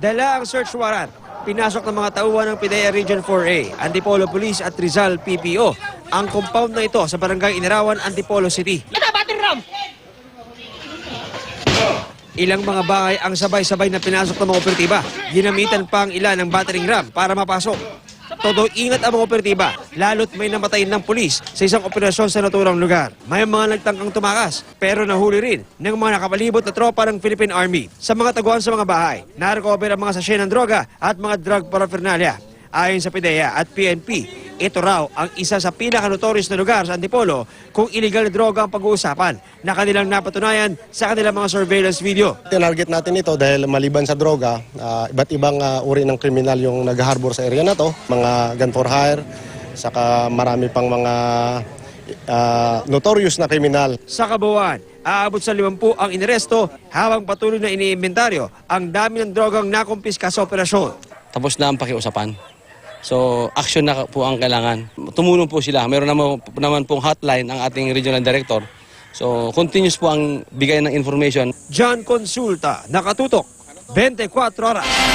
Dala ang search warrant. Pinasok ng mga tauhan ng PIDEA Region 4A, Antipolo Police at Rizal PPO ang compound na ito sa Barangay Inarawan, Antipolo City. Ilang mga bahay ang sabay-sabay na pinasok ng mga operatiba. Ginamitan pa ang ilan ng battering ram para mapasok. Todo ingat ang mga operatiba, lalo't may namatayin ng pulis sa isang operasyon sa naturang lugar. May mga nagtangkang tumakas, pero nahuli rin ng mga nakapalibot na tropa ng Philippine Army. Sa mga taguan sa mga bahay, narecover ang mga sachet ng droga at mga drug paraphernalia. Ayon sa PIDEA at PNP, ito raw ang isa sa pinaka-notorious na lugar sa Antipolo kung illegal na droga ang pag-uusapan na kanilang napatunayan sa kanilang mga surveillance video. Tinarget natin ito dahil maliban sa droga, iba't ibang uri ng kriminal yung nag-harbor sa area na to. Mga gun for hire, saka marami pang mga notorious na kriminal. Sa kabuuan, aabot sa 50 ang inaresto habang patuloy na iniimbentaryo ang dami ng drogang nakumpiska sa operasyon. Tapos na ang pakiusapan. So, action na po ang kailangan. Tumulong po sila. Meron naman pong hotline ang ating regional director. So, continuous po ang bigay ng information. John Consulta, nakatutok, 24 oras.